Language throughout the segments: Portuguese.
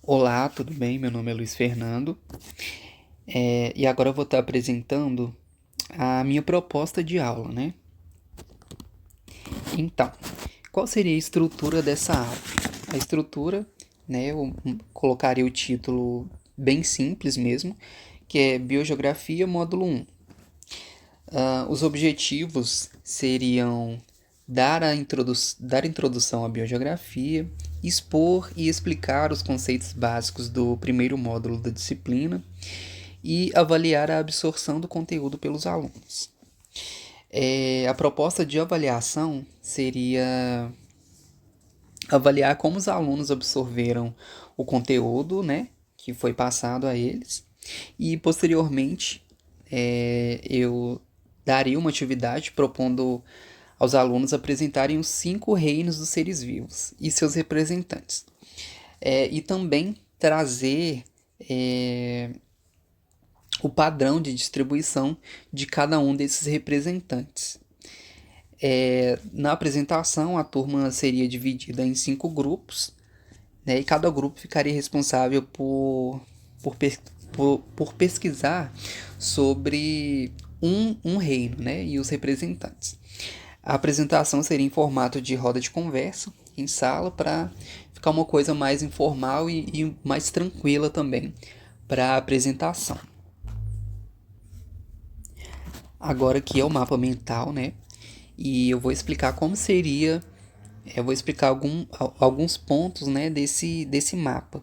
Olá, tudo bem? Meu nome é Luiz Fernando, e agora eu vou estar apresentando a minha proposta de aula, né? Então, qual seria a estrutura dessa aula? A estrutura, né, eu colocaria o título bem simples mesmo, que é Biogeografia, módulo 1. Os objetivos seriam dar introdução à biogeografia, expor e explicar os conceitos básicos do primeiro módulo da disciplina e avaliar a absorção do conteúdo pelos alunos. A proposta de avaliação seria avaliar como os alunos absorveram o conteúdo, né, que foi passado a eles, e posteriormente eu daria uma atividade propondo aos alunos apresentarem os 5 reinos dos seres vivos e seus representantes. E também trazer o padrão de distribuição de cada um desses representantes. Na apresentação, a turma seria dividida em 5 grupos, né, e cada grupo ficaria responsável por, por pesquisar sobre um reino, né, e os representantes. A apresentação seria em formato de roda de conversa, em sala, para ficar uma coisa mais informal e mais tranquila também para a apresentação. Agora aqui é o mapa mental, né? E eu vou explicar como seria, eu vou explicar alguns pontos, né, desse mapa.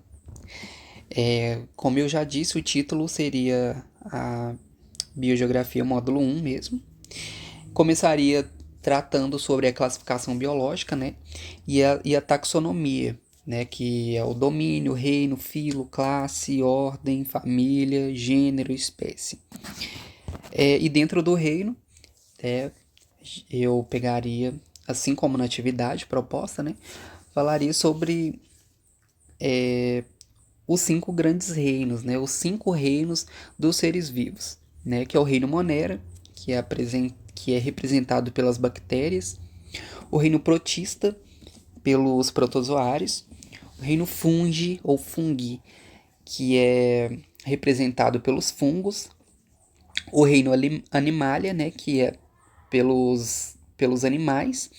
Como eu já disse, o título seria a Biogeografia módulo 1 mesmo. Começaria tratando sobre a classificação biológica, né, e a taxonomia, né, que é o domínio, reino, filo, classe, ordem, família, gênero, espécie. E dentro do reino, é, eu pegaria, assim como na atividade proposta, né, falaria sobre os 5 grandes reinos, né, os 5 reinos dos seres vivos, né, que é o reino Monera, que é representado pelas bactérias, o reino Protista, pelos protozoários, o reino Fungi ou Fungi, que é representado pelos fungos, o reino Animalia, né, que é pelos animais,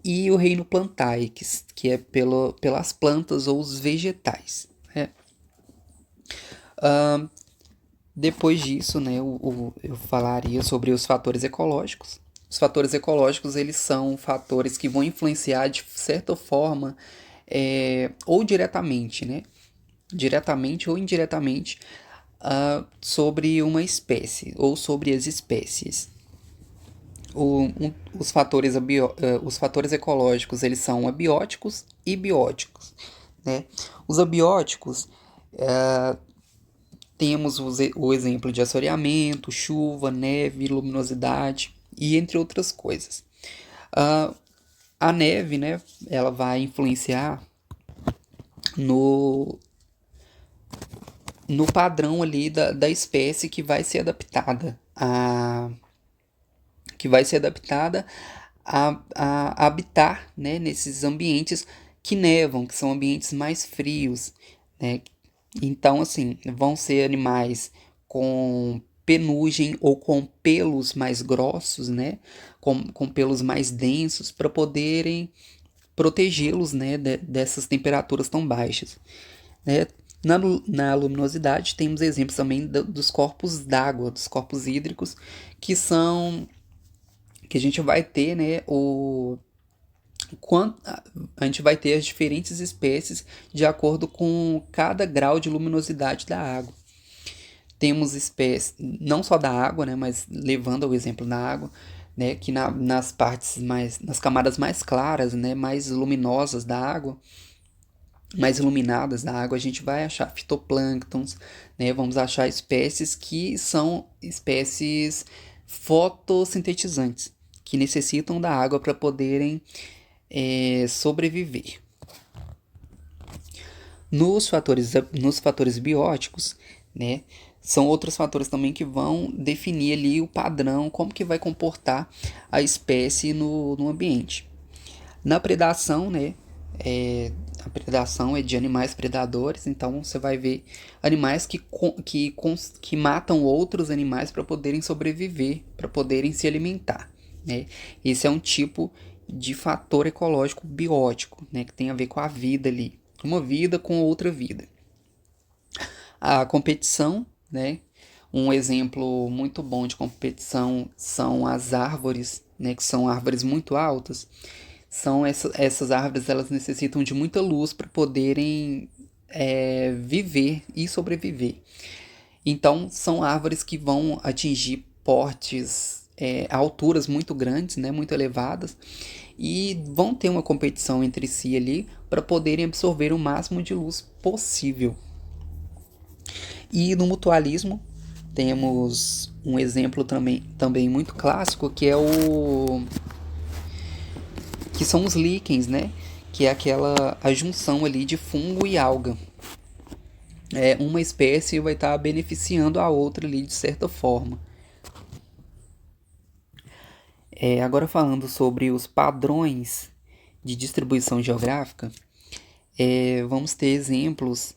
e o reino Plantae, que é pelas plantas ou os vegetais. Né? Depois disso, né, eu falaria sobre os fatores ecológicos. Os fatores ecológicos, eles são fatores que vão influenciar de certa forma, ou diretamente, né, diretamente ou indiretamente, sobre uma espécie ou sobre as espécies. Os fatores ecológicos, eles são abióticos e bióticos, né? Os abióticos, temos o exemplo de assoreamento, chuva, neve, luminosidade e entre outras coisas. Uh, a neve, né, ela vai influenciar no, no padrão ali da espécie que vai ser adaptada a habitar, né, nesses ambientes que nevam, que são ambientes mais frios, né? Então, assim, vão ser animais com penugem ou com pelos mais grossos, né? Com pelos mais densos, para poderem protegê-los, né, dessas temperaturas tão baixas, né? Na luminosidade, temos exemplos também dos corpos d'água, dos corpos hídricos, que são que a gente vai ter, né, a gente vai ter as diferentes espécies de acordo com cada grau de luminosidade da água. Temos espécies, não só da água, né, mas levando ao exemplo da água, né, que nas camadas mais claras, né, mais luminosas da água, mais iluminadas da água, a gente vai achar fitoplânctons, né, vamos achar espécies que são espécies fotossintetizantes, que necessitam da água para poderem sobreviver. Nos fatores bióticos, né, são outros fatores também que vão definir ali o padrão, como que vai comportar a espécie no ambiente. Na predação, né, A predação é de animais predadores, então você vai ver animais que matam outros animais para poderem sobreviver, para poderem se alimentar, né? Esse é um tipo de fator ecológico biótico, né, que tem a ver com a vida ali, uma vida com outra vida. A competição, né? Um exemplo muito bom de competição são as árvores, né, que são árvores muito altas. São essas árvores, elas necessitam de muita luz para poderem viver e sobreviver. Então, são árvores que vão atingir portes, alturas muito grandes, né, muito elevadas, e vão ter uma competição entre si ali para poderem absorver o máximo de luz possível. E no mutualismo, temos um exemplo também muito clássico, que são os líquens, né? Que é a junção ali de fungo e alga. Uma espécie vai estar beneficiando a outra ali de certa forma. Agora falando sobre os padrões de distribuição geográfica, vamos ter exemplos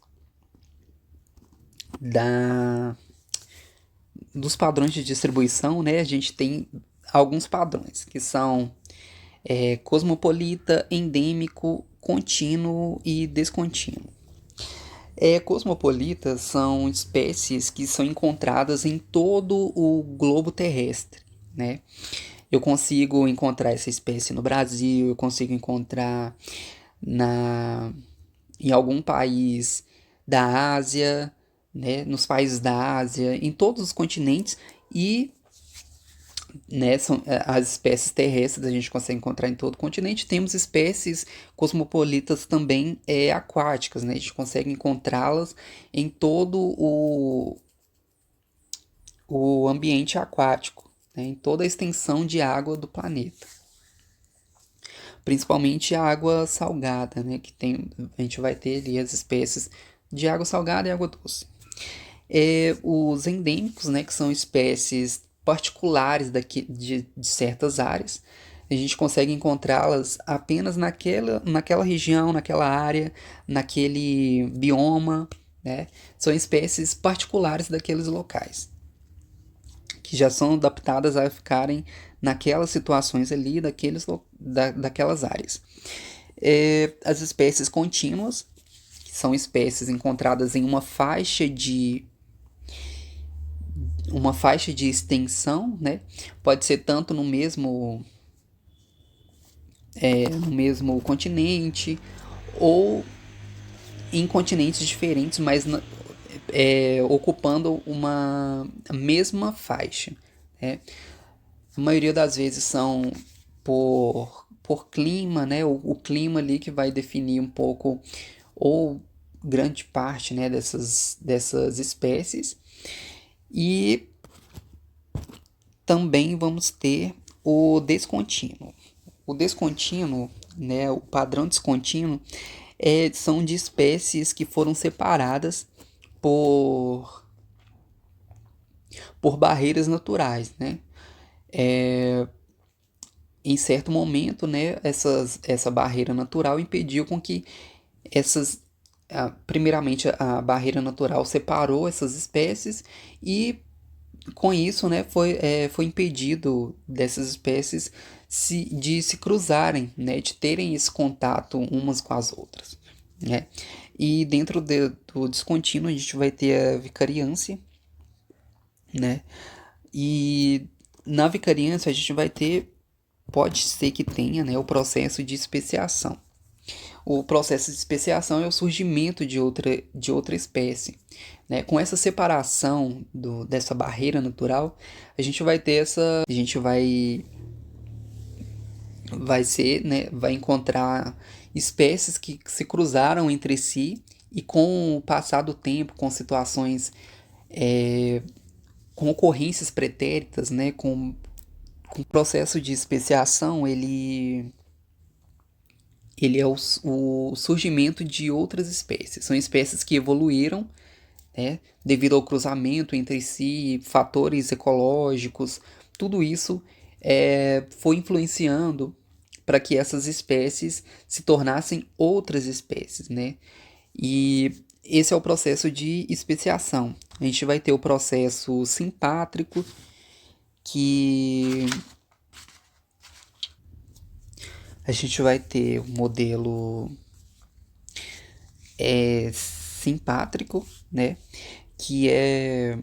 da, dos padrões de distribuição, né? A gente tem alguns padrões que são cosmopolita, endêmico, contínuo e descontínuo. Cosmopolitas são espécies que são encontradas em todo o globo terrestre, né? Eu consigo encontrar essa espécie no Brasil, eu consigo encontrar na, em algum país da Ásia, né? Nos países da Ásia, em todos os continentes e, né, são as espécies terrestres a gente consegue encontrar em todo o continente. Temos espécies cosmopolitas também aquáticas, né? A gente consegue encontrá-las em todo o ambiente aquático, né? Em toda a extensão de água do planeta. Principalmente a água salgada, né? A gente vai ter ali as espécies de água salgada e água doce. Os endêmicos, né, que são espécies particulares de certas áreas, a gente consegue encontrá-las apenas naquela região, naquela área, naquele bioma, né? São espécies particulares daqueles locais, que já são adaptadas a ficarem naquelas situações ali, daquelas áreas. As espécies contínuas, que são espécies encontradas em uma faixa de extensão, né? Pode ser tanto no mesmo continente ou em continentes diferentes, mas ocupando uma mesma faixa, né? A maioria das vezes são por clima, né? O clima ali que vai definir um pouco ou grande parte, né, dessas espécies. E também vamos ter o descontínuo. O descontínuo, né, o padrão descontínuo, são de espécies que foram separadas por, por barreiras naturais, né? Em certo momento, né, essa barreira natural impediu com que essas primeiramente a barreira natural separou essas espécies e com isso, né, foi impedido dessas espécies de se cruzarem, né, de terem esse contato umas com as outras, né? E dentro do descontínuo a gente vai ter a vicariância, né? E na vicariância a gente vai ter, pode ser que tenha, né, o processo de especiação. O processo de especiação é o surgimento de outra espécie, né? Com essa separação dessa barreira natural, a gente vai ter a gente vai ser, né, vai encontrar espécies que se cruzaram entre si e com o passar do tempo, com situações, com ocorrências pretéritas, né, com o processo de especiação, ele é o surgimento de outras espécies. São espécies que evoluíram, né, devido ao cruzamento entre si, fatores ecológicos, tudo isso foi influenciando para que essas espécies se tornassem outras espécies, né? E esse é o processo de especiação. A gente vai ter o processo simpátrico, que a gente vai ter o modelo simpátrico, né? Que é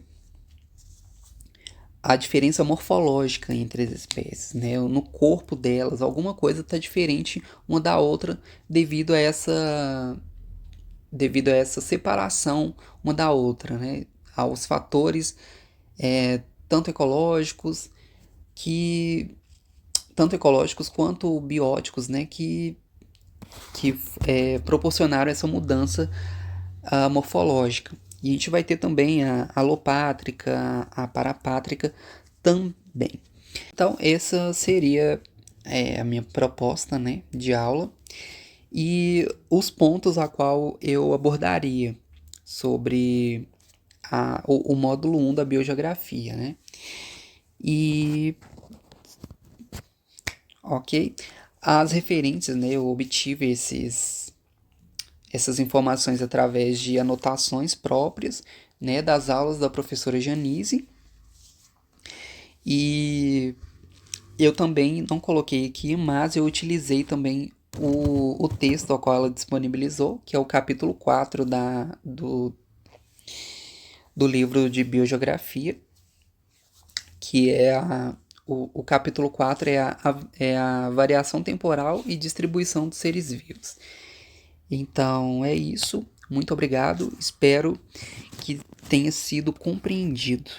a diferença morfológica entre as espécies, né? No corpo delas, alguma coisa está diferente uma da outra devido a essa separação uma da outra, né? Aos fatores tanto ecológicos que tanto ecológicos quanto bióticos, né? Que proporcionaram essa mudança morfológica. E a gente vai ter também a alopátrica, a parapátrica também. Então, essa seria a minha proposta, né, de aula e os pontos a qual eu abordaria sobre o módulo 1 da biogeografia, né? E, ok, as referências, né, eu obtive essas informações através de anotações próprias, né, das aulas da professora Janise. E eu também não coloquei aqui, mas eu utilizei também o texto ao qual ela disponibilizou, que é o capítulo 4 do livro de biogeografia, que é o capítulo 4 é a variação temporal e distribuição dos seres vivos. Então é isso. Muito obrigado. Espero que tenha sido compreendido.